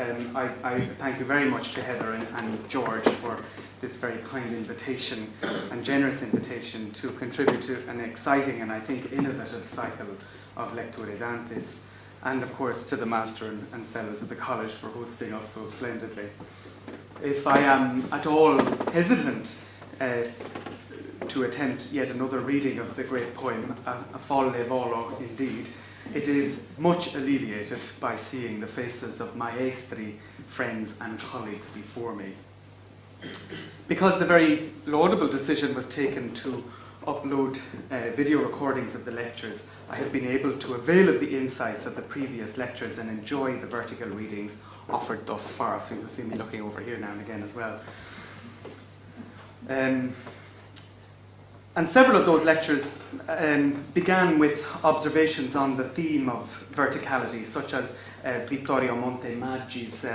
I thank you very much to Heather and George for this very kind invitation and generous invitation to contribute to an exciting and I think innovative cycle of Lecture Dantis, and of course to the Master and Fellows of the College for hosting us so splendidly. If I am at all hesitant to attempt yet another reading of the great poem, A Folle Volo indeed, it is much alleviated by seeing the faces of maestri, friends and colleagues before me. Because the very laudable decision was taken to upload video recordings of the lectures, I have been able to avail of the insights of the previous lectures and enjoy the vertical readings offered thus far. So you can see me looking over here now and again as well. And several of those lectures began with observations on the theme of verticality, such as Vittorio Montemaggi's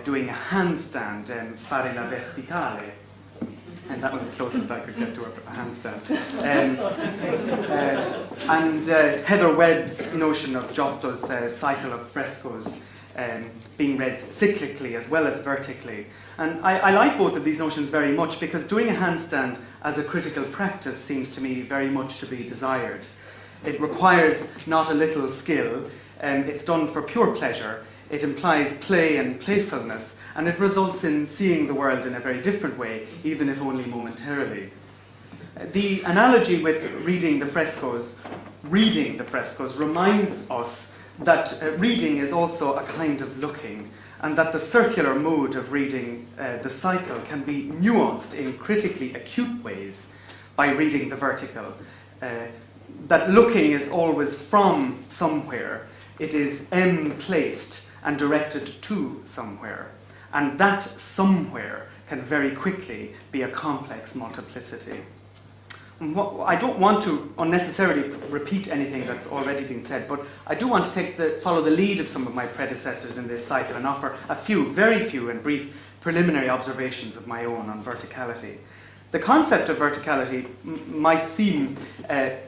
doing a handstand, fare la verticale, and that was the closest I could get to a handstand. And Heather Webb's notion of Giotto's cycle of frescoes being read cyclically as well as vertically. And I like both of these notions very much because doing a handstand as a critical practice seems to me very much to be desired. It requires not a little skill, it's done for pure pleasure, it implies play and playfulness, and it results in seeing the world in a very different way, even if only momentarily. The analogy with reading the frescoes reminds us that reading is also a kind of looking, and that the circular mode of reading the cycle can be nuanced in critically acute ways by reading the vertical. That looking is always from somewhere. It is placed and directed to somewhere. And that somewhere can very quickly be a complex multiplicity. I don't want to unnecessarily repeat anything that's already been said, but I do want to follow the lead of some of my predecessors in this cycle and offer a few, very few and brief preliminary observations of my own on verticality. The concept of verticality might seem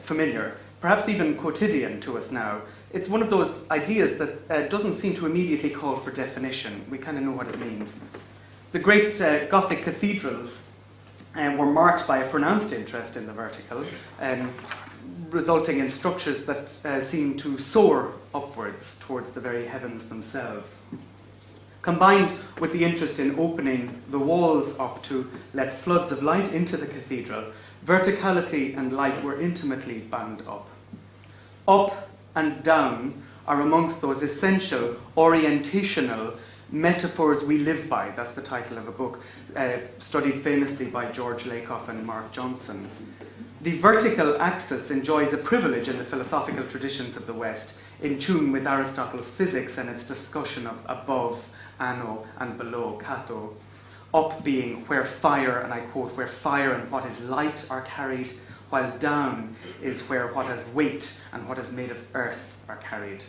familiar, perhaps even quotidian to us now. It's one of those ideas that doesn't seem to immediately call for definition. We kind of know what it means. The great Gothic cathedrals were marked by a pronounced interest in the vertical, resulting in structures that seem to soar upwards towards the very heavens themselves. Combined with the interest in opening the walls up to let floods of light into the cathedral, verticality and light were intimately bound up. Up and down are amongst those essential orientational metaphors we live by. That's the title of a book studied famously by George Lakoff and Mark Johnson. The vertical axis enjoys a privilege in the philosophical traditions of the West, in tune with Aristotle's physics and its discussion of above, ano, and below, kato. Up being where fire, and I quote, where fire and what is light are carried, while down is where what has weight and what is made of earth are carried.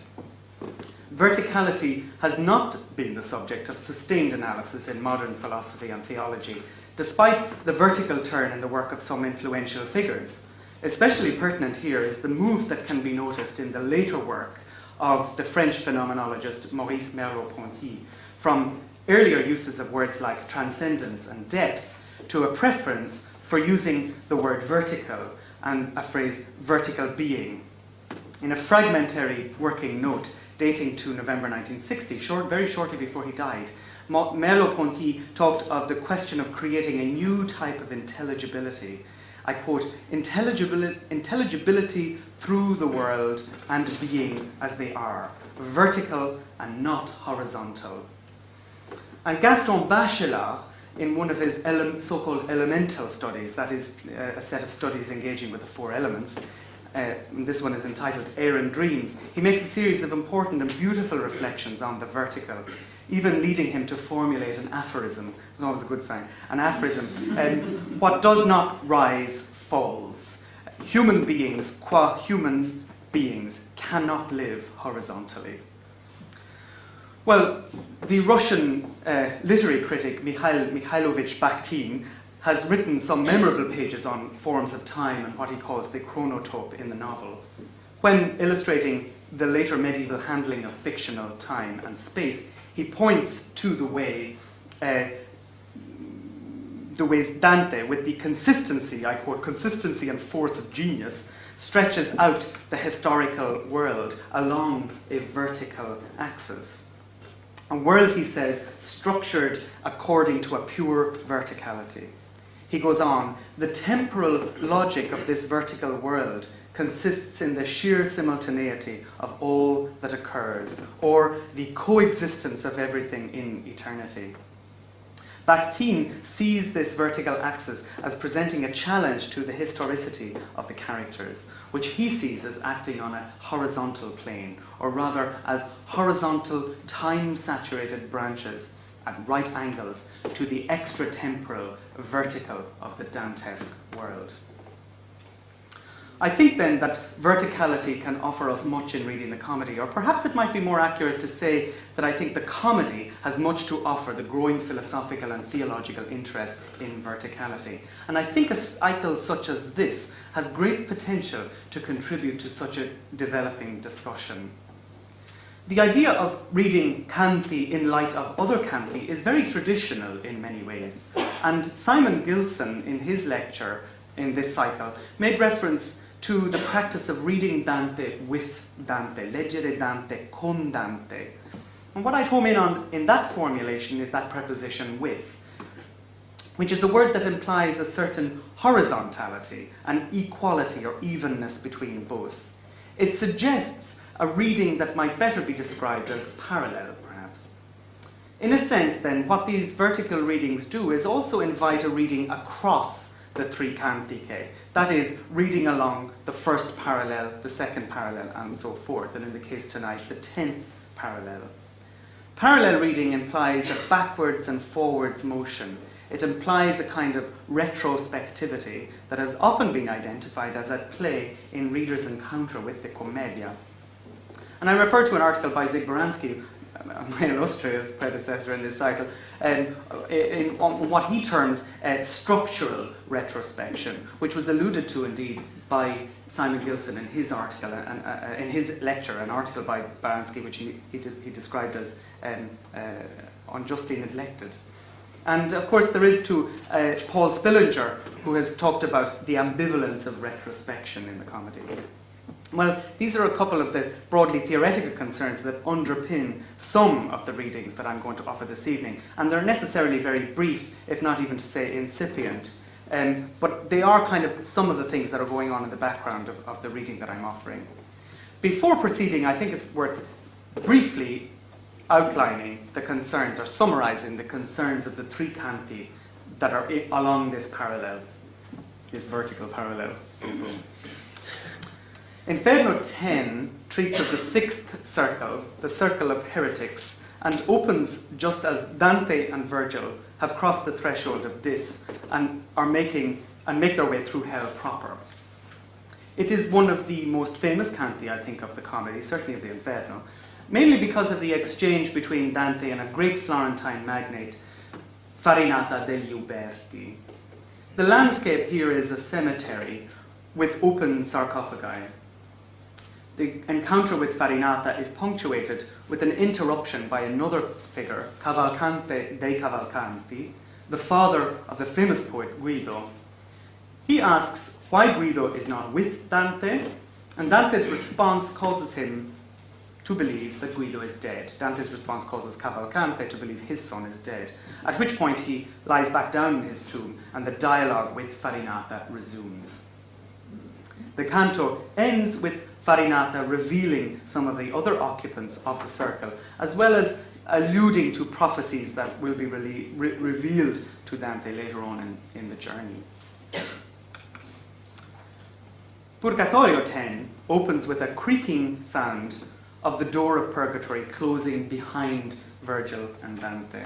Verticality has not been the subject of sustained analysis in modern philosophy and theology, despite the vertical turn in the work of some influential figures. Especially pertinent here is the move that can be noticed in the later work of the French phenomenologist Maurice Merleau-Ponty, from earlier uses of words like transcendence and depth to a preference for using the word vertical and a phrase vertical being. In a fragmentary working note dating to November 1960, very shortly before he died, Merleau-Ponty talked of the question of creating a new type of intelligibility. I quote, intelligibility through the world and being as they are, vertical and not horizontal. And Gaston Bachelard, in one of his so-called elemental studies, that is a set of studies engaging with the four elements, this one is entitled Air and Dreams, he makes a series of important and beautiful reflections on the vertical, even leading him to formulate an aphorism. It's always a good sign. An aphorism. What does not rise falls. Human beings, qua human beings, cannot live horizontally. Well, the Russian literary critic Mikhailovich Bakhtin has written some memorable pages on forms of time and what he calls the chronotope in the novel. When illustrating the later medieval handling of fictional time and space, he points to the ways Dante, with the consistency, I quote, consistency and force of genius, stretches out the historical world along a vertical axis. A world, he says, structured according to a pure verticality. He goes on, the temporal logic of this vertical world consists in the sheer simultaneity of all that occurs, or the coexistence of everything in eternity. Bakhtin sees this vertical axis as presenting a challenge to the historicity of the characters, which he sees as acting on a horizontal plane, or rather as horizontal, time-saturated branches at right angles to the extra-temporal vertical of the Dantesque world. I think then that verticality can offer us much in reading the comedy, or perhaps it might be more accurate to say that I think the comedy has much to offer the growing philosophical and theological interest in verticality. And I think a cycle such as this has great potential to contribute to such a developing discussion. The idea of reading canti in light of other canti is very traditional in many ways. And Simon Gilson, in his lecture in this cycle, made reference to the practice of reading Dante with Dante, leggere Dante con Dante. And what I'd home in on in that formulation is that preposition with, which is a word that implies a certain horizontality, an equality or evenness between both. It suggests a reading that might better be described as parallel, perhaps. In a sense, then, what these vertical readings do is also invite a reading across the three cantiche, that is, reading along the first parallel, the second parallel, and so forth, and in the case tonight, the 10th parallel. Parallel reading implies a backwards and forwards motion. It implies a kind of retrospectivity that has often been identified as at play in readers' encounter with the Commedia. And I refer to an article by Zygboransky, my illustrious predecessor in this cycle, on what he terms structural retrospection, which was alluded to indeed by Simon Gilson in his article, in his lecture, an article by Baranski, which he described as unjustly neglected. And of course there is too Paul Spillinger, who has talked about the ambivalence of retrospection in the comedy. Well, these are a couple of the broadly theoretical concerns that underpin some of the readings that I'm going to offer this evening. And they're necessarily very brief, if not even to say incipient. But they are kind of some of the things that are going on in the background of the reading that I'm offering. Before proceeding, I think it's worth briefly outlining the concerns, or summarizing the concerns of the three canti that are along this parallel, this vertical parallel. Inferno 10 treats of the sixth circle, the circle of heretics, and opens just as Dante and Virgil have crossed the threshold of this and make their way through hell proper. It is one of the most famous canti, I think, of the comedy, certainly of the Inferno, mainly because of the exchange between Dante and a great Florentine magnate, Farinata degli Uberti. The landscape here is a cemetery with open sarcophagi. The encounter with Farinata is punctuated with an interruption by another figure, Cavalcante dei Cavalcanti, the father of the famous poet Guido. He asks why Guido is not with Dante, and Dante's response causes him to believe that Guido is dead. Dante's response causes Cavalcante to believe his son is dead, at which point he lies back down in his tomb, and the dialogue with Farinata resumes. The canto ends with Farinata revealing some of the other occupants of the circle, as well as alluding to prophecies that will be revealed to Dante later on in the journey. Purgatorio 10 opens with a creaking sound of the door of Purgatory closing behind Virgil and Dante.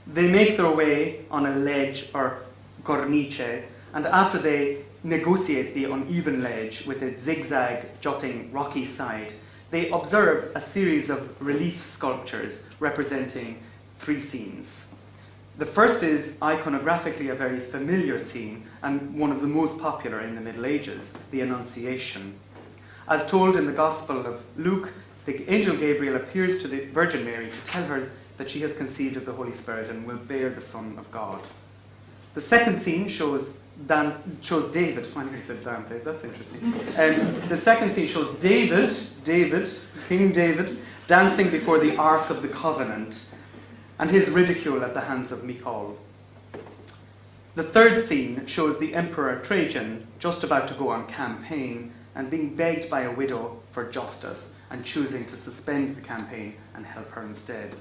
They make their way on a ledge or cornice, and after they negotiate the uneven ledge with its zigzag, jutting, rocky side, they observe a series of relief sculptures representing three scenes. The first is iconographically a very familiar scene and one of the most popular in the Middle Ages, the Annunciation. As told in the Gospel of Luke, the angel Gabriel appears to the Virgin Mary to tell her that she has conceived of the Holy Spirit and will bear the Son of God. The second scene shows David. I nearly said Dante, that's interesting. The second scene shows King David, dancing before the Ark of the Covenant and his ridicule at the hands of Michal. The third scene shows the Emperor Trajan just about to go on campaign and being begged by a widow for justice and choosing to suspend the campaign and help her instead.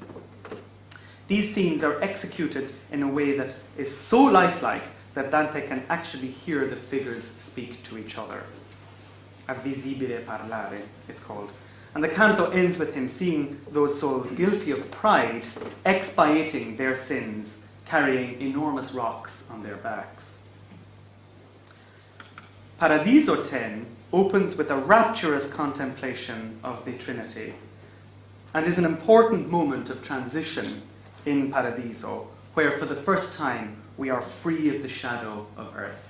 These scenes are executed in a way that is so lifelike that Dante can actually hear the figures speak to each other. A visibile parlare, it's called. And the canto ends with him seeing those souls guilty of pride, expiating their sins, carrying enormous rocks on their backs. Paradiso 10 opens with a rapturous contemplation of the Trinity and is an important moment of transition in Paradiso, where for the first time we are free of the shadow of earth.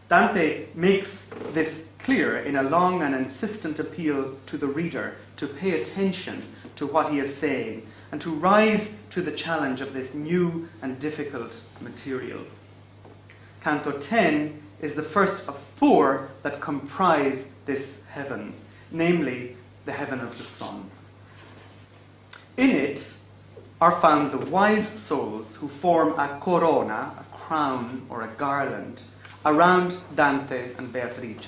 Dante makes this clear in a long and insistent appeal to the reader to pay attention to what he is saying and to rise to the challenge of this new and difficult material. Canto 10 is the first of 4 that comprise this heaven, namely the heaven of the sun. In it are found the wise souls who form a corona, a crown or a garland, around Dante and Beatrice,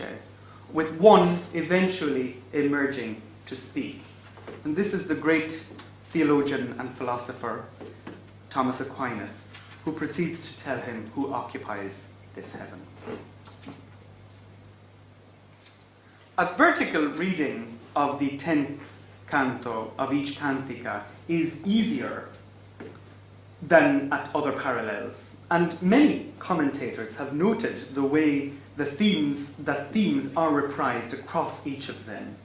with one eventually emerging to speak. And this is the great theologian and philosopher Thomas Aquinas, who proceeds to tell him who occupies this heaven. A vertical reading of the 10th canto of each cantica is easier than at other parallels, and many commentators have noted the way themes are reprised across each of them.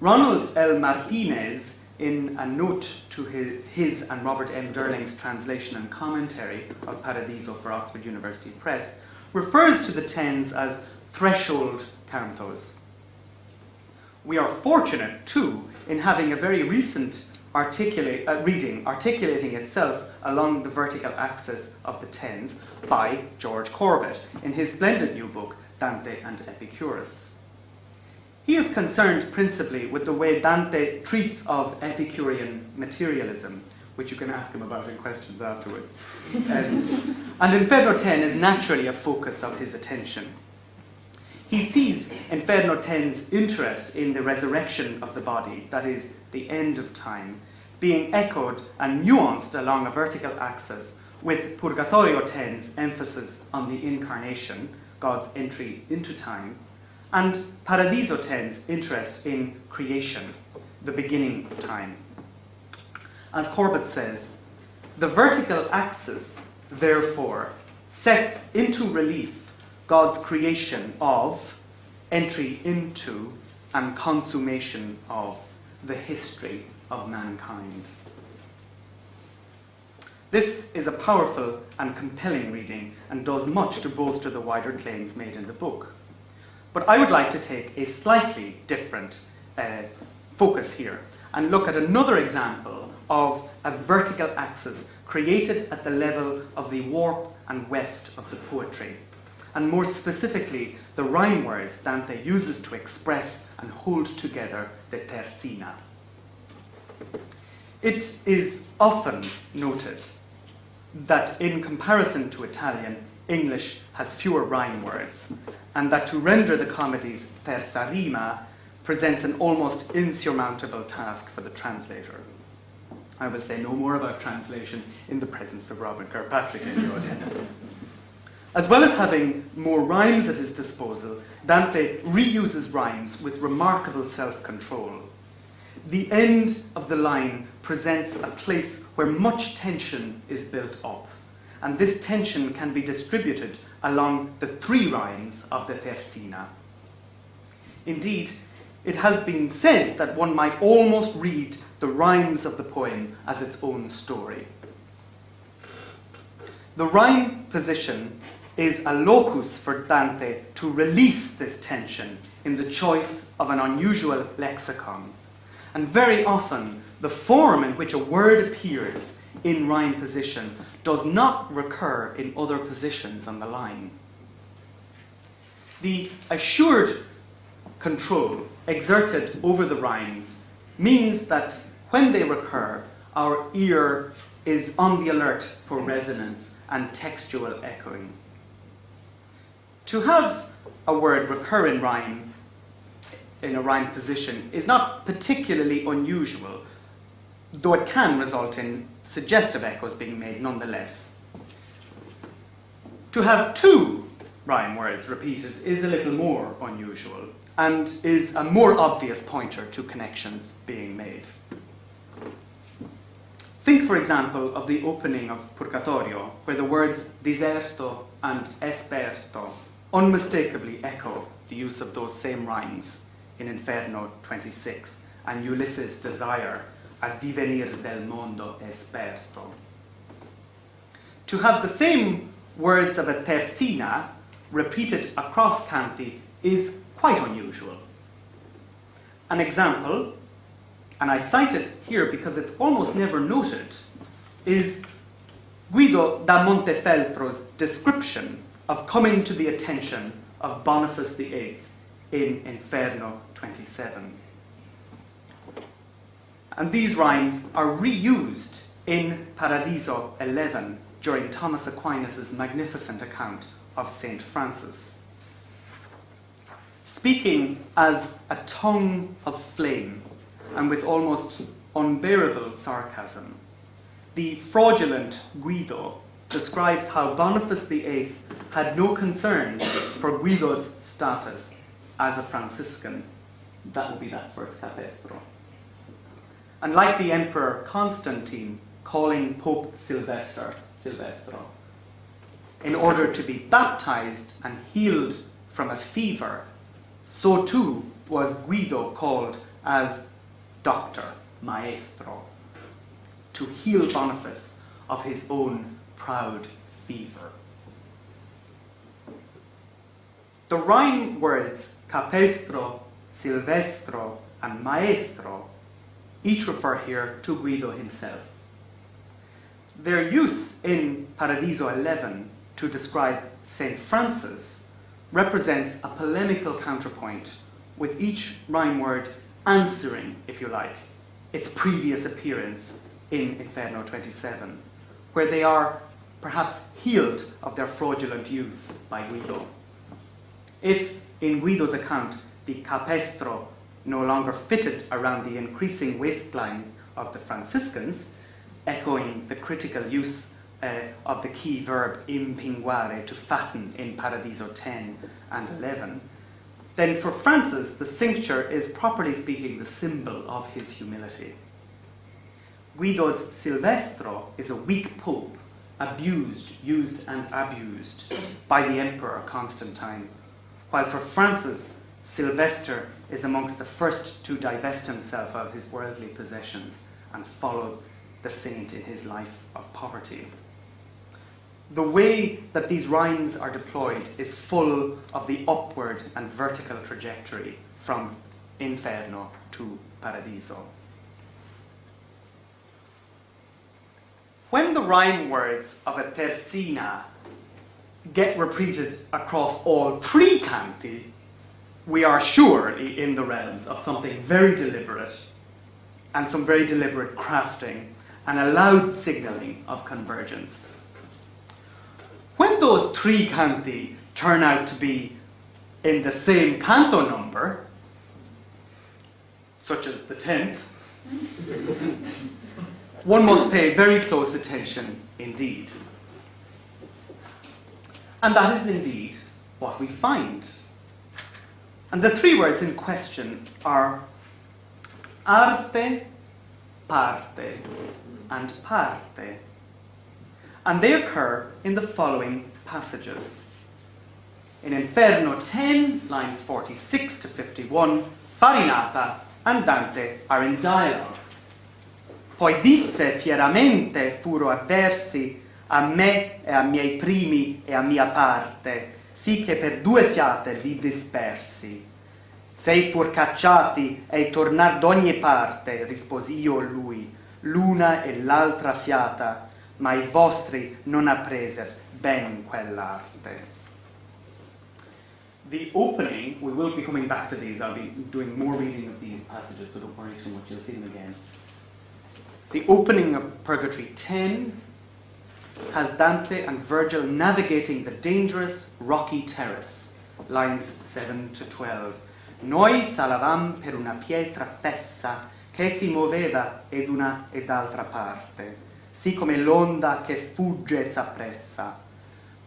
Ronald L. Martinez, in a note to his and Robert M. Durling's translation and commentary of Paradiso for Oxford University Press, refers to the tens as threshold cantos. We are fortunate, too, in having a very recent reading articulating itself along the vertical axis of the tens by George Corbett in his splendid new book, Dante and Epicurus. He is concerned principally with the way Dante treats of Epicurean materialism, which you can ask him about in questions afterwards. And Inferno 10 is naturally a focus of his attention. He sees Inferno 10's interest in the resurrection of the body, that is, the end of time, being echoed and nuanced along a vertical axis, with Purgatorio 10's emphasis on the incarnation, God's entry into time, and Paradiso 10's interest in creation, the beginning of time. As Corbett says, the vertical axis, therefore, sets into relief God's creation of, entry into, and consummation of the history of mankind. This is a powerful and compelling reading and does much to bolster the wider claims made in the book. But I would like to take a slightly different focus here and look at another example of a vertical axis created at the level of the warp and weft of the poetry, and more specifically, the rhyme words Dante uses to express and hold together the terzina. It is often noted that in comparison to Italian, English has fewer rhyme words, and that to render the comedy's terza rima presents an almost insurmountable task for the translator. I will say no more about translation in the presence of Robin Kirkpatrick in the audience. As well as having more rhymes at his disposal, Dante reuses rhymes with remarkable self-control. The end of the line presents a place where much tension is built up, and this tension can be distributed along the 3 rhymes of the terzina. Indeed, it has been said that one might almost read the rhymes of the poem as its own story. The rhyme position is a locus for Dante to release this tension in the choice of an unusual lexicon, And very often, the form in which a word appears in rhyme position does not recur in other positions on the line. The assured control exerted over the rhymes means that when they recur, our ear is on the alert for resonance and textual echoing. To have a word recur in rhyme, in a rhyme position, is not particularly unusual, though it can result in suggestive echoes being made nonetheless. To have two rhyme words repeated is a little more unusual and is a more obvious pointer to connections being made. Think, for example, of the opening of Purgatorio, where the words diserto and esperto unmistakably echo the use of those same rhymes in Inferno 26, and Ulysses' desire a divenir del mondo esperto. To have the same words of a terzina repeated across canti is quite unusual. An example, and I cite it here because it's almost never noted, is Guido da Montefeltro's description of coming to the attention of Boniface VIII in Inferno 27. And these rhymes are reused in Paradiso 11 during Thomas Aquinas' magnificent account of Saint Francis. Speaking as a tongue of flame and with almost unbearable sarcasm, the fraudulent Guido describes how Boniface VIII had no concern for Guido's status as a Franciscan. That will be that first capestro. And like the Emperor Constantine calling Pope Silvestro, in order to be baptized and healed from a fever, so too was Guido called as doctor, maestro, to heal Boniface of his own proud fever. The rhyme words capestro, silvestro, and maestro each refer here to Guido himself. Their use in Paradiso 11 to describe Saint Francis represents a polemical counterpoint, with each rhyme word answering, if you like, its previous appearance in Inferno 27, where they are perhaps healed of their fraudulent use by Guido. If, in Guido's account, the capestro no longer fitted around the increasing waistline of the Franciscans, echoing the critical use of the key verb impinguare, to fatten, in Paradiso 10 and 11, then for Francis, the cincture is, properly speaking, the symbol of his humility. Guido's Silvestro is a weak pope, abused, used and abused by the Emperor Constantine, while for Francis, Sylvester is amongst the first to divest himself of his worldly possessions and follow the saint in his life of poverty. The way that these rhymes are deployed is full of the upward and vertical trajectory from Inferno to Paradiso. When the rhyme words of a terzina get repeated across all three canti, we are surely in the realms of something very deliberate and some very deliberate crafting and a loud signalling of convergence. When those three canti turn out to be in the same canto number, such as the 10th, one must pay very close attention indeed. And that is indeed what we find. And the three words in question are arte, parte, and parte. And they occur in the following passages. In Inferno 10, lines 46 to 51, Farinata and Dante are in dialogue. Poi disse fieramente furo avversi a me e a miei primi e a mia parte, sì che per due fiate li dispersi. Sei fur cacciati e tornar d'ogni parte, risposi io a lui, l'una e l'altra fiata, ma i vostri non appreser ben quell'arte. The opening, we will be coming back to these, I'll be doing more reading of these passages, so don't worry too much, you'll see them again. The opening of Purgatory 10 has Dante and Virgil navigating the dangerous rocky terrace, lines 7 to 12. Noi salavam per una pietra fessa che si muoveva ed una ed altra parte, sì come l'onda che fugge s'appressa.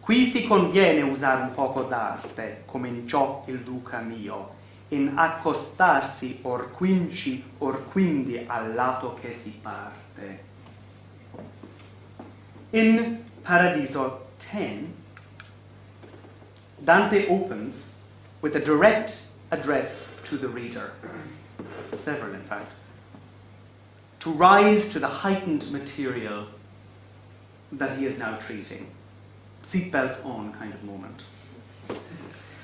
Qui si conviene usare un poco d'arte, cominciò il duca mio, in accostarsi or quinci or quindi al lato che si parte. In Paradiso 10, Dante opens with a direct address to the reader, several in fact, to rise to the heightened material that he is now treating. Seatbelts on kind of moment.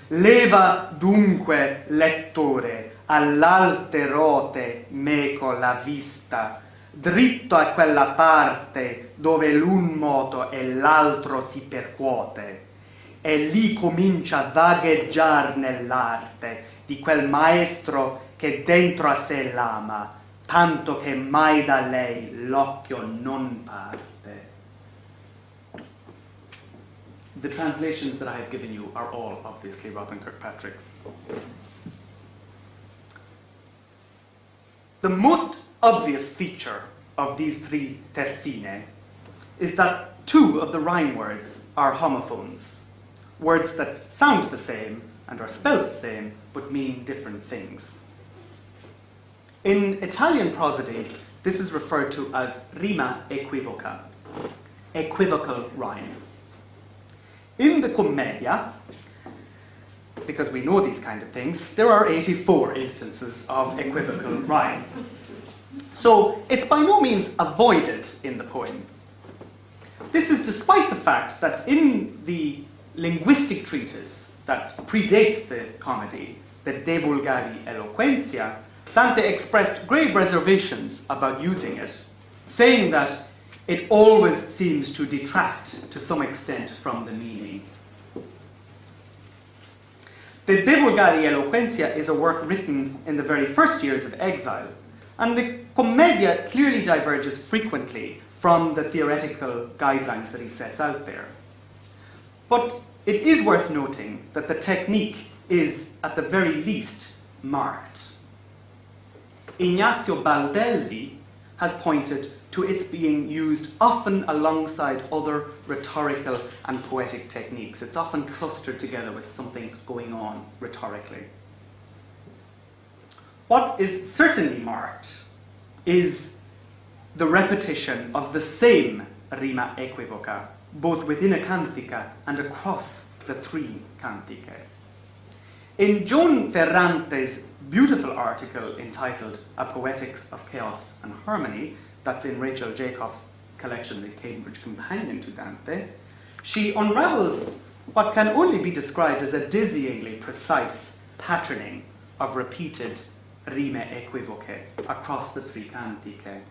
Leva dunque, lettore, all'alte rote meco la vista, dritto a quella parte dove l'un moto e l'altro si percuote, e lì comincia a vagheggiar nell'arte di quel maestro che dentro a sé l'ama, tanto che mai da lei l'occhio non parte. The translations that I have given you are all obviously Robin Kirkpatrick's. The most obvious feature of these three terzine is that two of the rhyme words are homophones, words that sound the same and are spelled the same but mean different things. In Italian prosody, this is referred to as rima equivoca, equivocal rhyme. In the Commedia, because we know these kind of things, there are 84 instances of equivocal rhyme. So it's by no means avoided in the poem. This is despite the fact that in the linguistic treatise that predates the comedy, the De Vulgari Eloquentia, Dante expressed grave reservations about using it, saying that it always seems to detract to some extent from the meaning. The De Vulgari Eloquentia is a work written in the very first years of exile, and the Commedia clearly diverges frequently from the theoretical guidelines that he sets out there. But it is worth noting that the technique is, at the very least, marked. Ignazio Baldelli has pointed to its being used often alongside other rhetorical and poetic techniques. It's often clustered together with something going on rhetorically. What is certainly marked is the repetition of the same rima equivoca, both within a cantica and across the three cantiche. In Joan Ferrante's beautiful article entitled A Poetics of Chaos and Harmony, that's in Rachel Jacob's collection, The Cambridge Companion to Dante, she unravels what can only be described as a dizzyingly precise patterning of repeated rime equivoche across the three cantiche.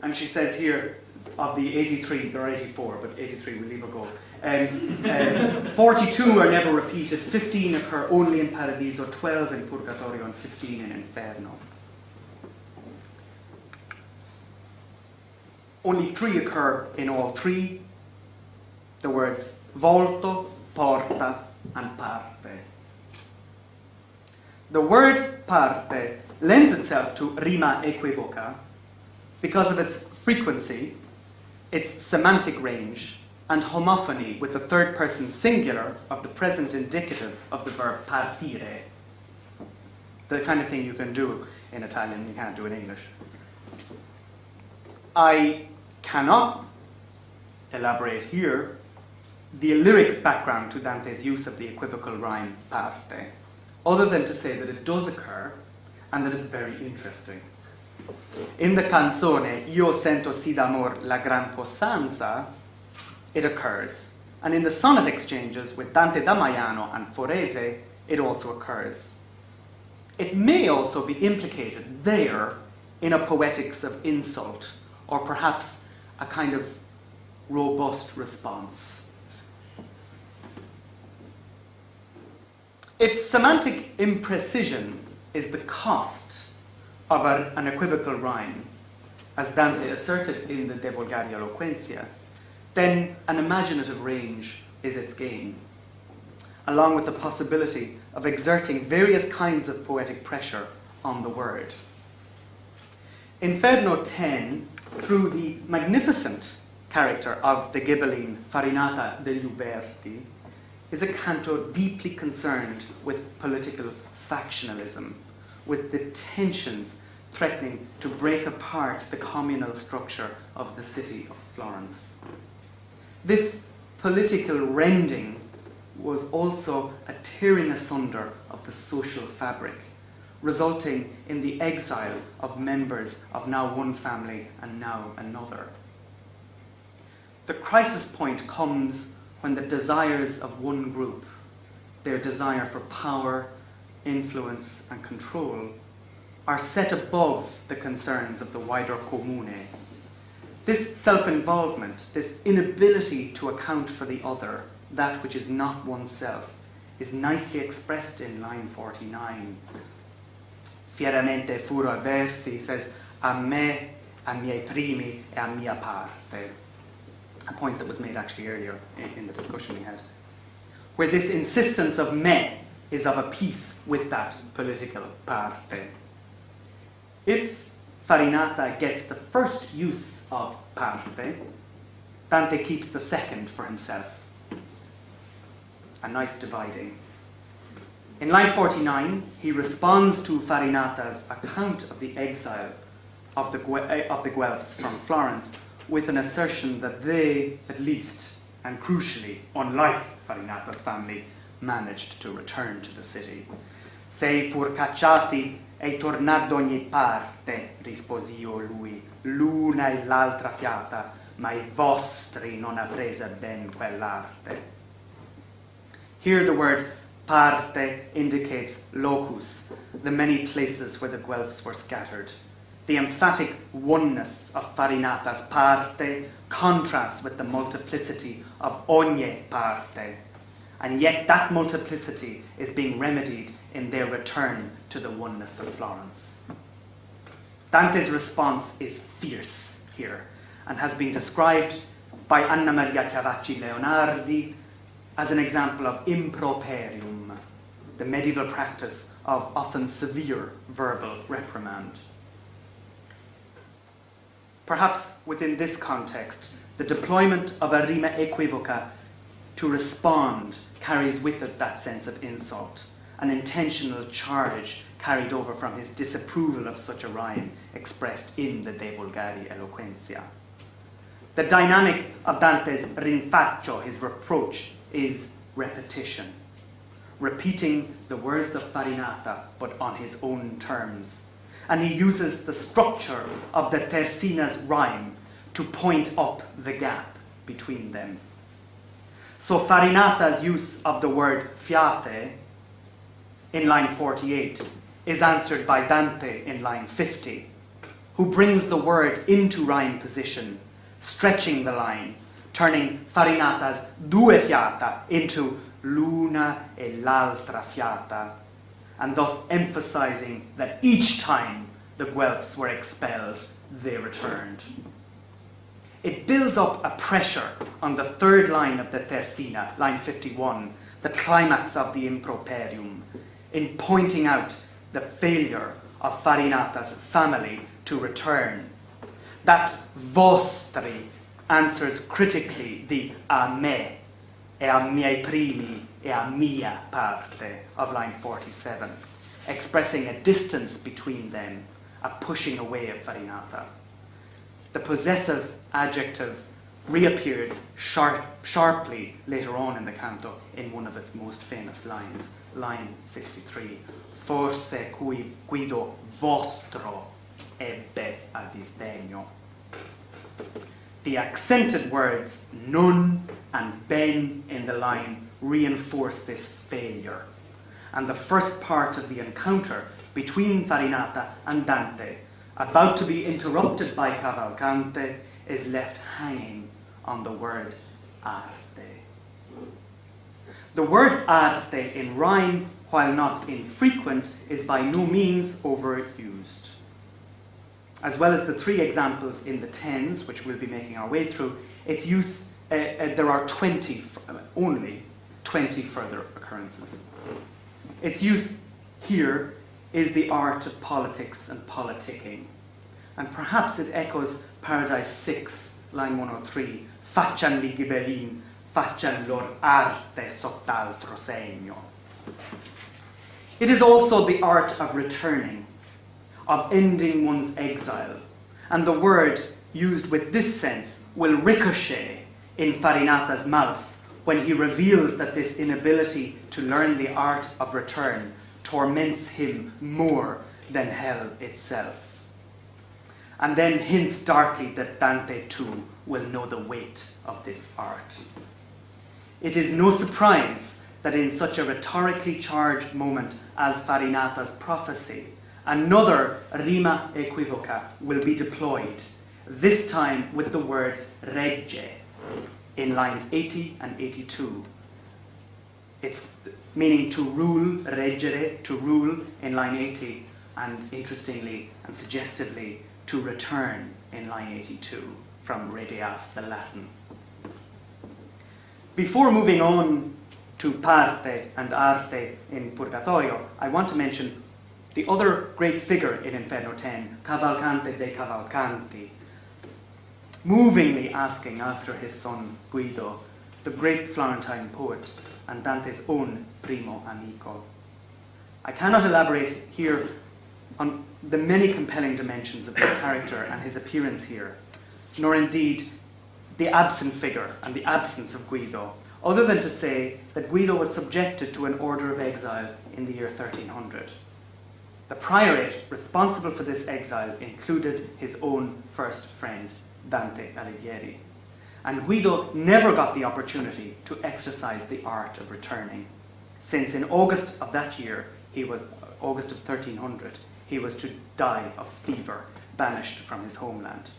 And she says here, of the 83, there are 84, but 83 we'll leave it go. 42 are never repeated, 15 occur only in Paradiso, 12 in Purgatorio, and 15 in Inferno. Only 3 occur in all 3, the words volto, porta, and parte. The word parte lends itself to rima equivoca because of its frequency, its semantic range, and homophony with the third person singular of the present indicative of the verb partire. The kind of thing you can do in Italian, you can't do in English. I cannot elaborate here the lyric background to Dante's use of the equivocal rhyme parte, other than to say that it does occur and that it's very interesting. In the canzone Io sento sì d'amor la gran possanza, it occurs, and in the sonnet exchanges with Dante da Maiano and Forese, it also occurs. It may also be implicated there in a poetics of insult, or perhaps a kind of robust response. If semantic imprecision is the cost of an equivocal rhyme, as Dante asserted in the De Vulgari Eloquentia, then an imaginative range is its gain, along with the possibility of exerting various kinds of poetic pressure on the word. Inferno 10, through the magnificent character of the Ghibelline Farinata degli Uberti, is a canto deeply concerned with political factionalism, with the tensions threatening to break apart the communal structure of the city of Florence. This political rending was also a tearing asunder of the social fabric, resulting in the exile of members of now one family and now another. The crisis point comes when the desires of one group, their desire for power, influence, and control, are set above the concerns of the wider comune. This self-involvement, this inability to account for the other, that which is not oneself, is nicely expressed in line 49. Fieramente furo avversi, says, a me, a miei primi, e a mia parte. A point that was made actually earlier in the discussion we had, where this insistence of me is of a piece with that political parte. If Farinata gets the first use of parte, Dante keeps the second for himself. A nice dividing. In line 49, he responds to Farinata's account of the exile of the Guelphs from Florence with an assertion that they, at least, and crucially, unlike Farinata's family, managed to return to the city. Sei fur cacciati e tornar d'ogni parte, risposi io lui, l'una e l'altra fiata, ma i vostri non ha presa ben quell'arte. Here the word parte indicates locus, the many places where the Guelphs were scattered. The emphatic oneness of Farinata's parte contrasts with the multiplicity of ogni parte, and yet that multiplicity is being remedied in their return to the oneness of Florence. Dante's response is fierce here, and has been described by Anna Maria Chiavacci Leonardi as an example of improperium, the medieval practice of often severe verbal reprimand. Perhaps within this context, the deployment of a rima equivoca to respond carries with it that sense of insult, an intentional charge carried over from his disapproval of such a rhyme expressed in the De Vulgari Eloquentia. The dynamic of Dante's rinfaccio, his reproach, is repetition, repeating the words of Farinata, but on his own terms. And he uses the structure of the terzina's rhyme to point up the gap between them. So Farinata's use of the word fiate in line 48 is answered by Dante in line 50, who brings the word into rhyme position, stretching the line, turning Farinata's due fiata into l'una e l'altra fiata, and thus emphasizing that each time the Guelphs were expelled, they returned. It builds up a pressure on the third line of the terzina, line 51, the climax of the improperium, in pointing out the failure of Farinata's family to return. That vostri answers critically the a me, e a miei primi, e a mia parte of line 47, expressing a distance between them, a pushing away of Farinata. The possessive adjective reappears sharply later on in the canto in one of its most famous lines, line 63. Forse cui guido vostro ebbe a disdegno. The accented words nun and ben in the line reinforce this failure, and the first part of the encounter between Farinata and Dante, about to be interrupted by Cavalcante, is left hanging on the word arte. The word arte in rhyme, while not infrequent, is by no means overused. As well as the three examples in the tens, which we'll be making our way through, its use, there are only 20 further occurrences. Its use here is the art of politics and politicking. And perhaps it echoes Paradise 6, line 103, faccian li ghibellin, faccian lor arte sott'altro segno. It is also the art of returning, of ending one's exile, and the word used with this sense will ricochet in Farinata's mouth when he reveals that this inability to learn the art of return torments him more than hell itself. And then hints darkly that Dante too will know the weight of this art. It is no surprise that in such a rhetorically charged moment as Farinata's prophecy, another rima equivoca will be deployed, this time with the word regge in lines 80 and 82. It's meaning to rule, reggere, to rule in line 80, and interestingly and suggestively, to return in line 82 from redeas, the Latin. Before moving on to parte and arte in Purgatorio, I want to mention the other great figure in Inferno 10, Cavalcante dei Cavalcanti, movingly asking after his son Guido, the great Florentine poet and Dante's own primo amico. I cannot elaborate here on the many compelling dimensions of his character and his appearance here, nor indeed the absent figure and the absence of Guido, other than to say that Guido was subjected to an order of exile in the year 1300. The priorate responsible for this exile included his own first friend, Dante Alighieri. And Guido never got the opportunity to exercise the art of returning, since in August of that year, August of 1300, he was to die of fever, banished from his homeland.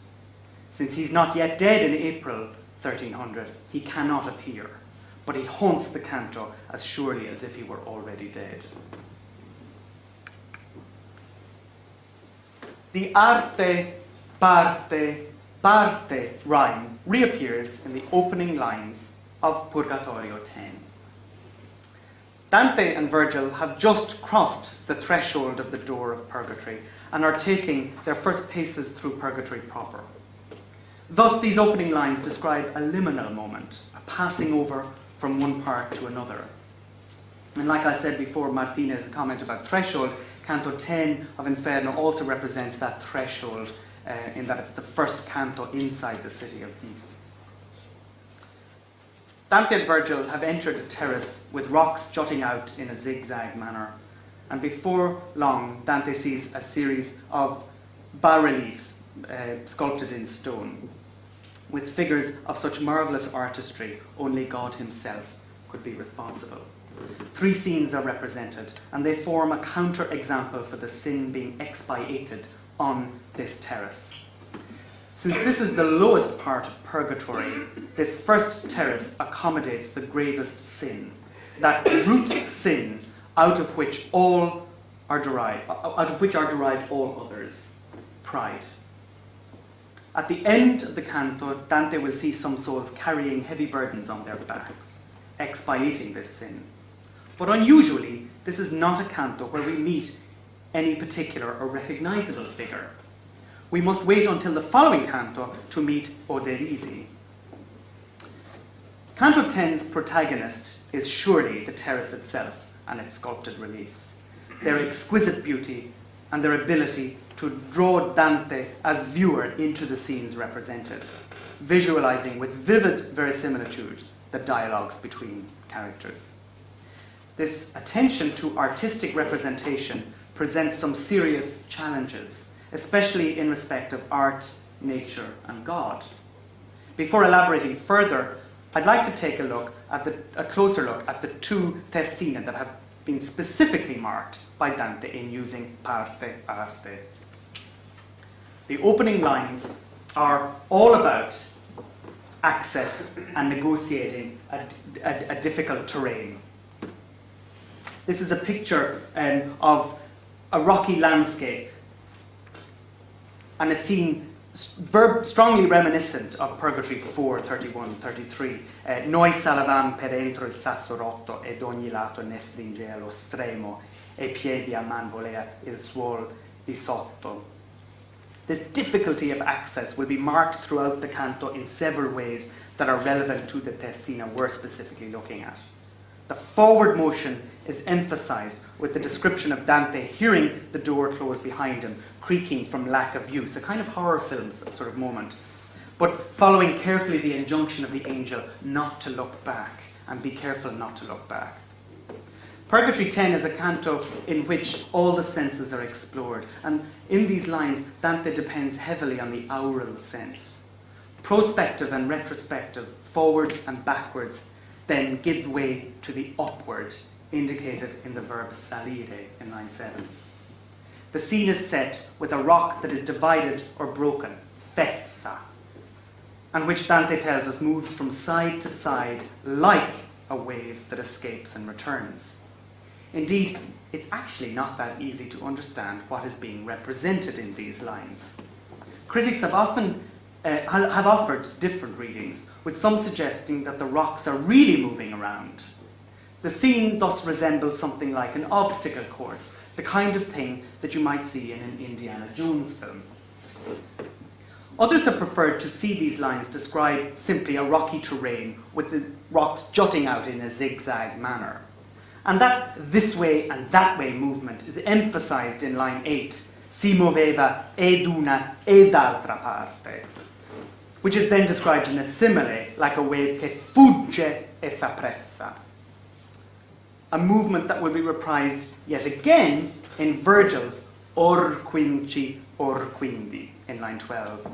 Since he's not yet dead in April 1300, he cannot appear, but he haunts the canto as surely as if he were already dead. The arte, parte, parte rhyme reappears in the opening lines of Purgatorio 10. Dante and Virgil have just crossed the threshold of the door of purgatory and are taking their first paces through purgatory proper. Thus, these opening lines describe a liminal moment, a passing over from one part to another. And like I said before, Martinez's comment about threshold, Canto 10 of Inferno also represents that threshold in that it's the first canto inside the city of peace. Dante and Virgil have entered a terrace with rocks jutting out in a zigzag manner, and before long Dante sees a series of bas-reliefs sculpted in stone, with figures of such marvellous artistry only God himself could be responsible. 3 scenes are represented, and they form a counter-example for the sin being expiated on this terrace. Since this is the lowest part of purgatory, this first terrace accommodates the gravest sin, that root sin out of which are derived all others, pride. At the end of the canto, Dante will see some souls carrying heavy burdens on their backs, expiating this sin. But unusually, this is not a canto where we meet any particular or recognizable figure. We must wait until the following canto to meet Oderisi. Canto 10's protagonist is surely the terrace itself and its sculpted reliefs, their exquisite beauty and their ability to draw Dante as viewer into the scenes represented, visualizing with vivid verisimilitude the dialogues between characters. This attention to artistic representation presents some serious challenges, especially in respect of art, nature, and God. Before elaborating further, I'd like to take a closer look at the 2 terzine that have been specifically marked by Dante in using parte, arte. The opening lines are all about access and negotiating a difficult terrain. This is a picture of a rocky landscape and a scene strongly reminiscent of Purgatory 4, 31, 33. Noi salavam per entro il sasso rotto ed ogni lato ne stringea lo stremo e piedi a man volea il suol di sotto. This difficulty of access will be marked throughout the canto in several ways that are relevant to the terzina we're specifically looking at. The forward motion is emphasized with the description of Dante hearing the door close behind him, creaking from lack of use, a kind of horror film sort of moment, but following carefully the injunction of the angel not to look back, and be careful not to look back. Purgatory 10 is a canto in which all the senses are explored, and in these lines, Dante depends heavily on the aural sense. Prospective and retrospective, forwards and backwards, then give way to the upward, indicated in the verb salire in line 7. The scene is set with a rock that is divided or broken, fessa, and which Dante tells us moves from side to side like a wave that escapes and returns. Indeed, it's actually not that easy to understand what is being represented in these lines. Critics have often have offered different readings, with some suggesting that the rocks are really moving around. The scene thus resembles something like an obstacle course, the kind of thing that you might see in an Indiana Jones film. Others have preferred to see these lines describe simply a rocky terrain with the rocks jutting out in a zigzag manner. And that this way and that way movement is emphasized in line 8, si muoveva ed una ed altra parte, which is then described in a simile like a wave che fugge e s'appressa, a movement that will be reprised yet again in Virgil's or quinci or quindi in line 12.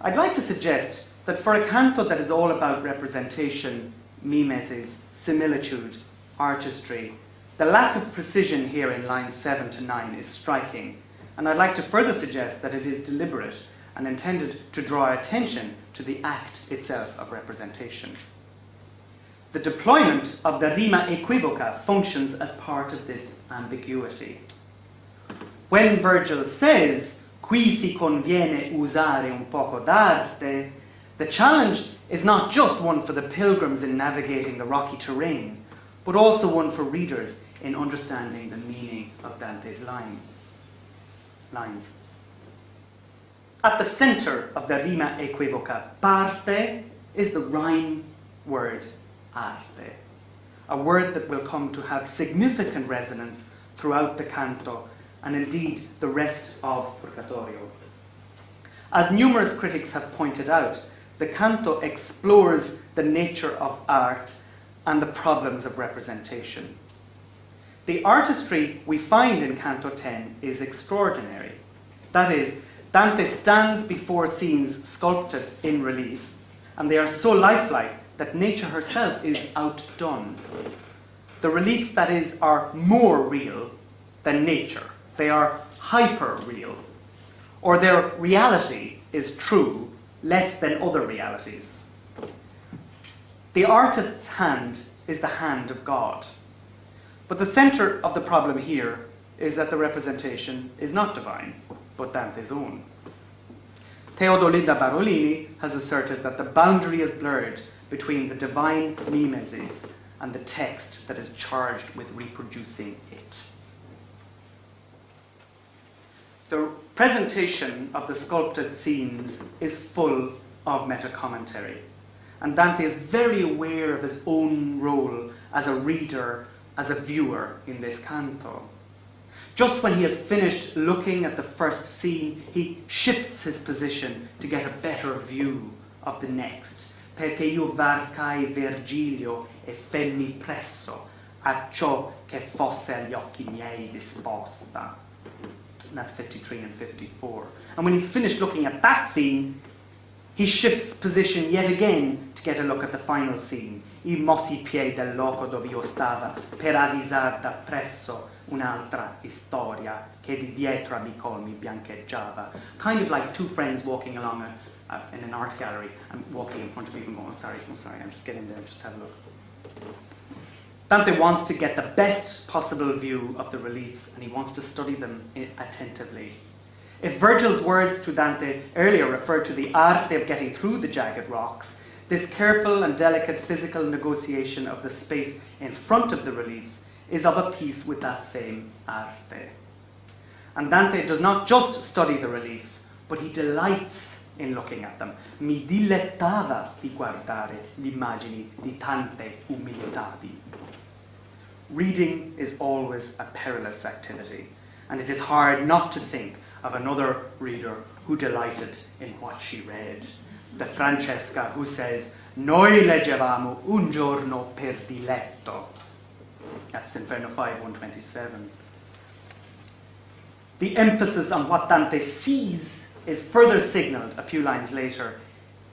I'd like to suggest that for a canto that is all about representation, mimesis, similitude, artistry, the lack of precision here in lines 7 to 9 is striking, and I'd like to further suggest that it is deliberate and intended to draw attention to the act itself of representation. The deployment of the rima equivoca functions as part of this ambiguity. When Virgil says, qui si conviene usare un poco d'arte, the challenge is not just one for the pilgrims in navigating the rocky terrain, but also one for readers in understanding the meaning of Dante's lines. At the center of the rima equivoca, parte, is the rhyme word arte, a word that will come to have significant resonance throughout the canto and indeed the rest of Purgatorio. As numerous critics have pointed out, the canto explores the nature of art and the problems of representation. The artistry we find in Canto 10 is extraordinary. That is, Dante stands before scenes sculpted in relief, and they are so lifelike that nature herself is outdone. The reliefs, that is, are more real than nature. They are hyper-real, or their reality is true, less than other realities. The artist's hand is the hand of God. But the center of the problem here is that the representation is not divine, but Dante's own. Teodolinda Barolini has asserted that the boundary is blurred between the divine mimesis and the text that is charged with reproducing it. The presentation of the sculpted scenes is full of meta-commentary, and Dante is very aware of his own role as a reader, as a viewer in this canto. Just when he has finished looking at the first scene, he shifts his position to get a better view of the next. Perché io varcai Virgilio e femmi presso a ciò che fosse agli occhi miei disposta. And that's 53 and 54. And when he's finished looking at that scene, he shifts position yet again to get a look at the final scene. I mossi piedi del loco dove io stava per avvisar da presso un'altra storia che di dietro a mi colmi biancheggiava. Kind of like two friends walking along in an art gallery and walking in front of people going, I'm sorry, I'm just getting there, just have a look. Dante wants to get the best possible view of the reliefs and he wants to study them attentively. If Virgil's words to Dante earlier referred to the arte of getting through the jagged rocks, this careful and delicate physical negotiation of the space in front of the reliefs is of a piece with that same arte. And Dante does not just study the reliefs, but he delights in looking at them. Mi dilettava di guardare le immagini di tante umilitadi. Reading is always a perilous activity, and it is hard not to think of another reader who delighted in what she read. The Francesca who says, Noi leggevamo un giorno per diletto. That's Inferno 5:127. The emphasis on what Dante sees is further signaled a few lines later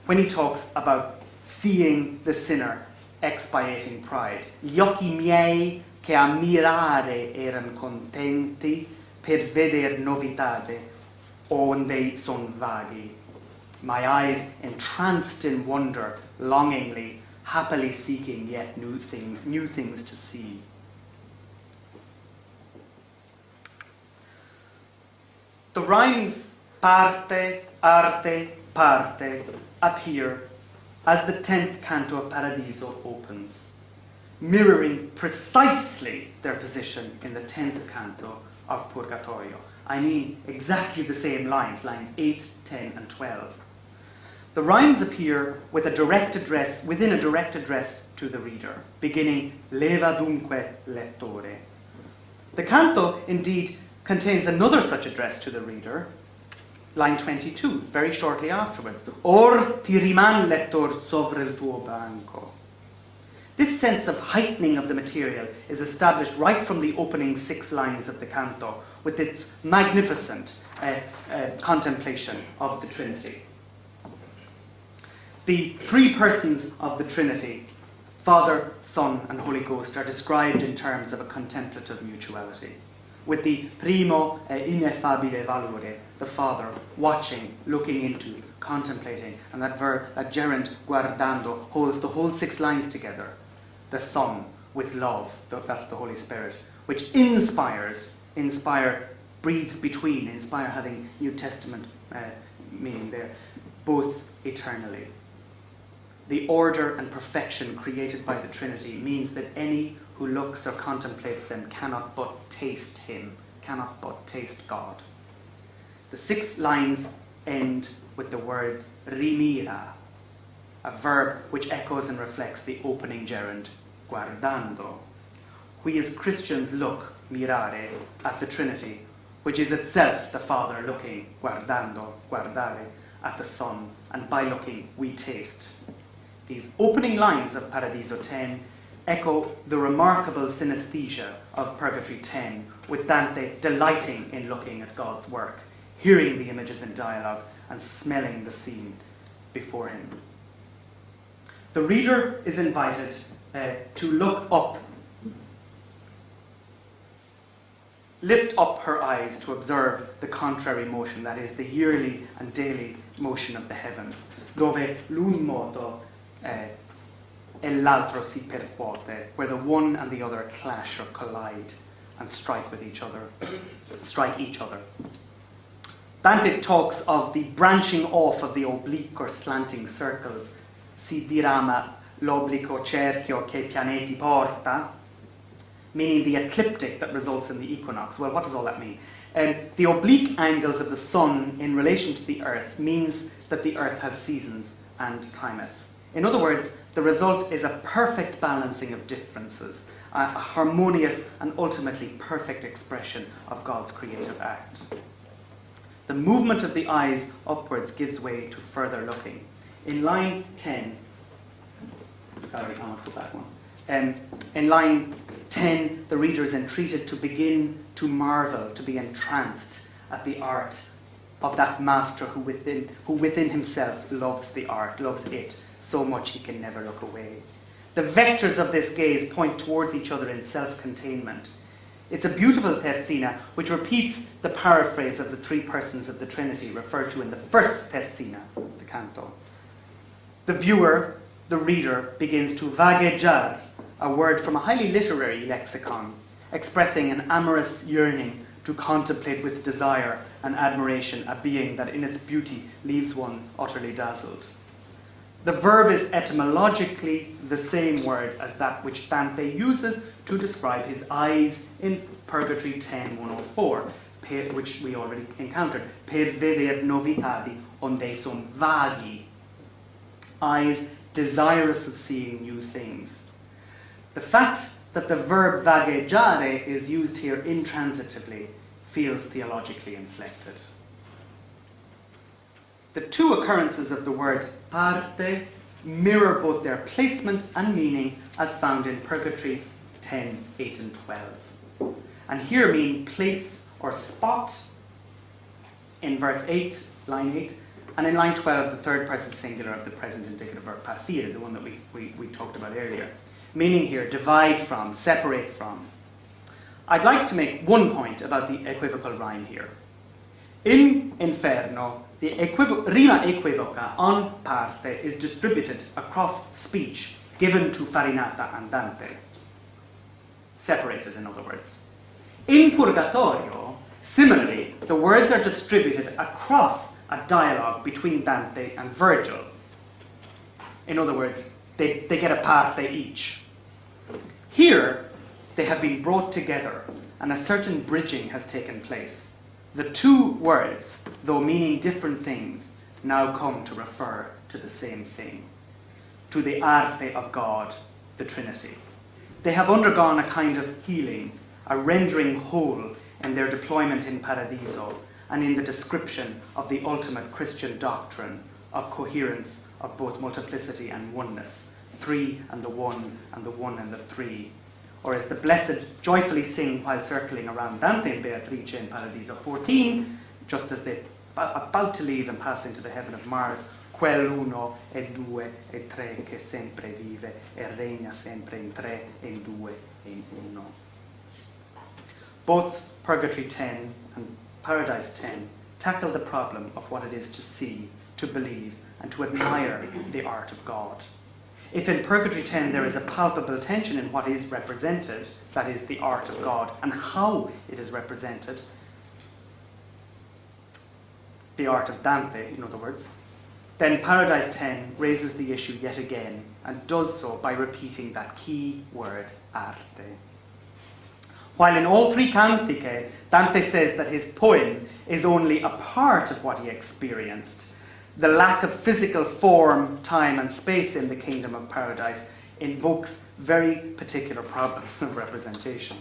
when he talks about seeing the sinner expiating pride. Gli occhi miei che a mirare eran contenti per veder novitate onde son vaghi. My eyes entranced in wonder, longingly, happily seeking yet new things to see. The rhymes parte, arte, parte appear as the 10th canto of Paradiso opens, mirroring precisely their position in the 10th canto of Purgatorio. I mean exactly the same lines, lines 8, 10, and 12. The rhymes appear with within a direct address to the reader, beginning Leva dunque lettore. The canto, indeed, contains another such address to the reader, line 22, very shortly afterwards. Or ti riman lettor sovra il tuo banco. This sense of heightening of the material is established right from the opening 6 lines of the canto, with its magnificent contemplation of the Trinity. The 3 persons of the Trinity, Father, Son, and Holy Ghost, are described in terms of a contemplative mutuality, with the primo ineffabile valore, the Father, watching, looking into, contemplating, and that verb, that gerund, guardando, holds the whole 6 lines together. The Son, with love, that's the Holy Spirit, which breathes between, inspire having New Testament meaning there, both eternally. The order and perfection created by the Trinity means that any who looks or contemplates them cannot but taste Him, cannot but taste God. The 6 lines end with the word rimira, a verb which echoes and reflects the opening gerund, guardando. We as Christians look, mirare, at the Trinity, which is itself the Father looking, guardando, guardare, at the Son, and by looking we taste. These opening lines of Paradiso 10 echo the remarkable synesthesia of Purgatory 10, with Dante delighting in looking at God's work, hearing the images in dialogue, and smelling the scene before him. The reader is invited to look up, lift up her eyes to observe the contrary motion, that is, the yearly and daily motion of the heavens, dove l'un moto e l'altro si percuote, where the one and the other clash or collide and strike each other. Dante talks of the branching off of the oblique or slanting circles, si dirama l'oblico cerchio che pianeti porta, meaning the ecliptic that results in the equinox. Well, what does all that mean? The oblique angles of the sun in relation to the earth means that the earth has seasons and climates. In other words, the result is a perfect balancing of differences, a harmonious and ultimately perfect expression of God's creative act. The movement of the eyes upwards gives way to further looking. In line 10, in line 10, the reader is entreated to begin to marvel, to be entranced at the art of that master who within himself loves the art, loves it, so much he can never look away. The vectors of this gaze point towards each other in self-containment. It's a beautiful terzina which repeats the paraphrase of the three persons of the Trinity referred to in the first terzina, the canto. The viewer, the reader, begins to vagueggiare, a word from a highly literary lexicon, expressing an amorous yearning to contemplate with desire and admiration a being that in its beauty leaves one utterly dazzled. The verb is etymologically the same word as that which Dante uses to describe his eyes in Purgatory 10:104, which we already encountered. Per veder novitadi onde son vaghi. Eyes desirous of seeing new things. The fact that the verb vagheggiare is used here intransitively feels theologically inflected. The two occurrences of the word parte mirror both their placement and meaning as found in Purgatory 10, 8 and 12. And here mean place or spot in verse 8, line 8, and in line 12, the third person singular of the present indicative verb partire, the one that we talked about earlier. Meaning here, divide from, separate from. I'd like to make one point about the equivocal rhyme here. In Inferno, the rima equivoca on parte is distributed across speech given to Farinata and Dante. Separated, in other words. In Purgatorio, similarly, the words are distributed across a dialogue between Dante and Virgil. In other words, they get a parte each. Here, they have been brought together and a certain bridging has taken place. The two words, though meaning different things, now come to refer to the same thing, to the arte of God, the Trinity. They have undergone a kind of healing, a rendering whole in their deployment in Paradiso and in the description of the ultimate Christian doctrine of coherence of both multiplicity and oneness, three and the one and the three. Or as the blessed joyfully sing while circling around Dante and Beatrice in Paradiso 14, just as they're about to leave and pass into the heaven of Mars, quel uno e due e tre che sempre vive e regna sempre in tre, in due, in uno. Both Purgatory 10 and Paradise 10 tackle the problem of what it is to see, to believe, and to admire the art of God. If in Purgatory 10 there is a palpable tension in what is represented, that is the art of God, and how it is represented, the art of Dante, in other words, then Paradise 10 raises the issue yet again, and does so by repeating that key word, arte. While in all three cantiche, Dante says that his poem is only a part of what he experienced, the lack of physical form, time, and space in the kingdom of paradise invokes very particular problems of representation.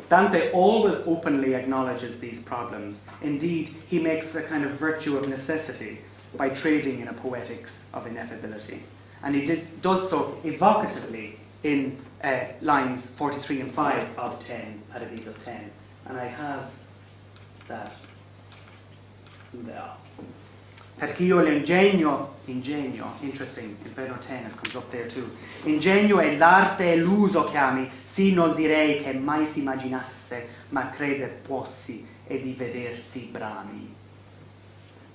Dante always openly acknowledges these problems. Indeed, he makes a kind of virtue of necessity by trading in a poetics of ineffability. And he does so evocatively in lines 43 and 5 of 10, Paradiso 10. And I have that there. Perché io l'ingegno, interesting, Inferno 10, it comes up there too. Ingegno è l'arte e l'uso che ami, sì non direi che mai si immaginasse, ma creder puossi e di vedersi brami.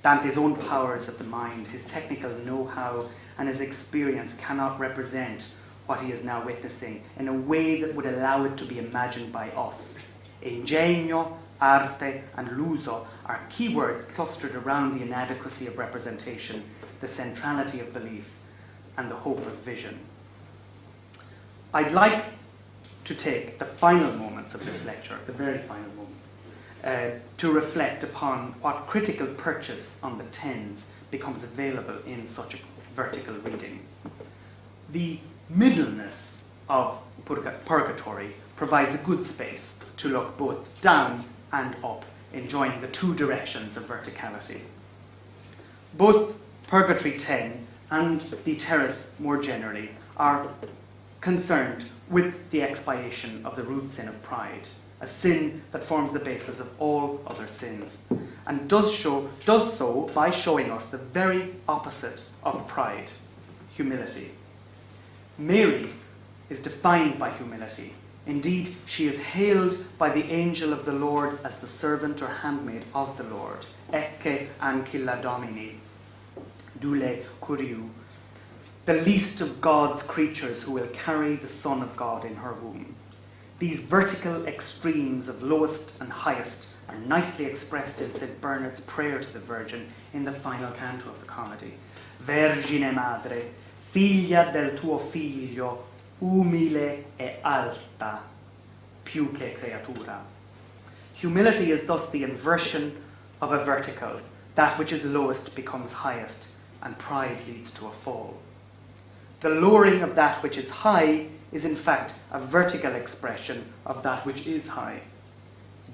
Dante's own powers of the mind, his technical know-how, and his experience cannot represent what he is now witnessing in a way that would allow it to be imagined by us. Ingegno, arte, and l'uso are keywords clustered around the inadequacy of representation, the centrality of belief, and the hope of vision. I'd like to take the final moments of this lecture, the very final moments, to reflect upon what critical purchase on the tens becomes available in such a vertical reading. The middleness of Purgatory provides a good space to look both down and up, enjoying the two directions of verticality. Both Purgatory 10 and the terrace more generally are concerned with the expiation of the root sin of pride, a sin that forms the basis of all other sins, and does so by showing us the very opposite of pride, humility. Mary is defined by humility. Indeed, she is hailed by the angel of the Lord as the servant or handmaid of the Lord. Ecce ancilla Domini, dule curiu. The least of God's creatures who will carry the Son of God in her womb. These vertical extremes of lowest and highest are nicely expressed in St. Bernard's prayer to the Virgin in the final canto of the Comedy. Vergine madre, figlia del tuo figlio, umile e alta, più che creatura. Humility is thus the inversion of a vertical. That which is lowest becomes highest, and pride leads to a fall. The lowering of that which is high is in fact a vertical expression of that which is high.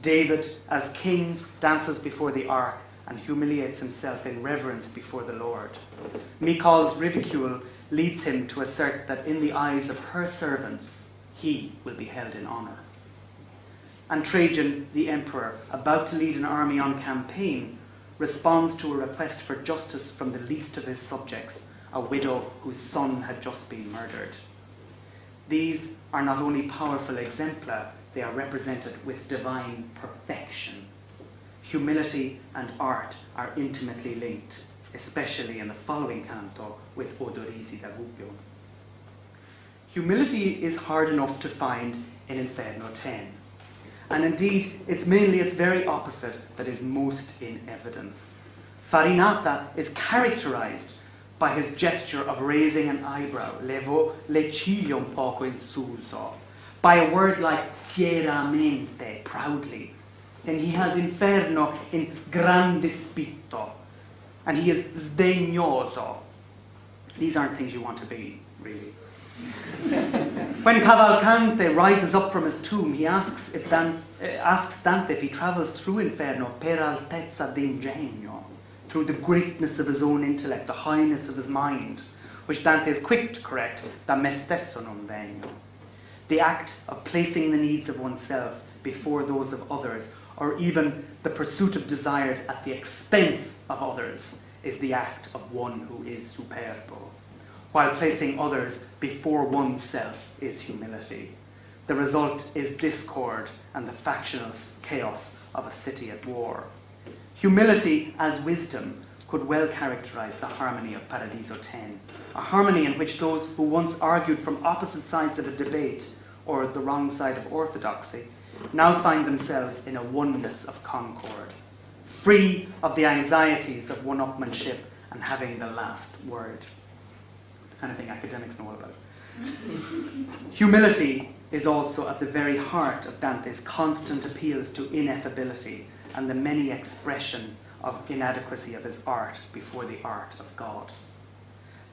David, as king, dances before the ark and humiliates himself in reverence before the Lord. Michal's ridicule leads him to assert that in the eyes of her servants, he will be held in honour. And Trajan, the emperor, about to lead an army on campaign, responds to a request for justice from the least of his subjects, a widow whose son had just been murdered. These are not only powerful exempla, they are represented with divine perfection. Humility and art are intimately linked, especially in the following canto with Odorisi da Gubbio. Humility is hard enough to find in Inferno 10. And indeed, it's mainly its very opposite that is most in evidence. Farinata is characterized by his gesture of raising an eyebrow, levo le ciglio un poco in suso, by a word like fieramente, proudly. Then he has Inferno in grande spitto, and he is sdegnoso. These aren't things you want to be, really. When Cavalcante rises up from his tomb, he asks Dante if he travels through Inferno per altezza d'ingegno, through the greatness of his own intellect, the highness of his mind, which Dante is quick to correct, da me stesso non vengo. The act of placing the needs of oneself before those of others, or even the pursuit of desires at the expense of others, is the act of one who is superbo, while placing others before oneself is humility. The result is discord and the factional chaos of a city at war. Humility as wisdom could well characterize the harmony of Paradiso 10, a harmony in which those who once argued from opposite sides of a debate or the wrong side of orthodoxy now find themselves in a oneness of concord, free of the anxieties of one-upmanship and having the last word. The kind of thing academics know all about. Humility is also at the very heart of Dante's constant appeals to ineffability and the many expression of inadequacy of his art before the art of God.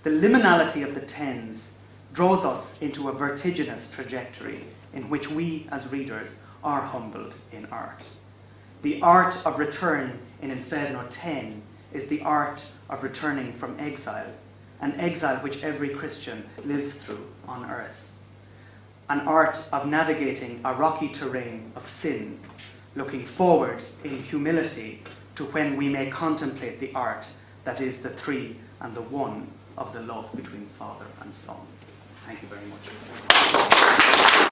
The liminality of the tens draws us into a vertiginous trajectory in which we, as readers, are humbled in art. The art of return in Inferno 10 is the art of returning from exile, an exile which every Christian lives through on earth. An art of navigating a rocky terrain of sin, looking forward in humility to when we may contemplate the art that is the three and the one of the love between Father and Son. Thank you very much.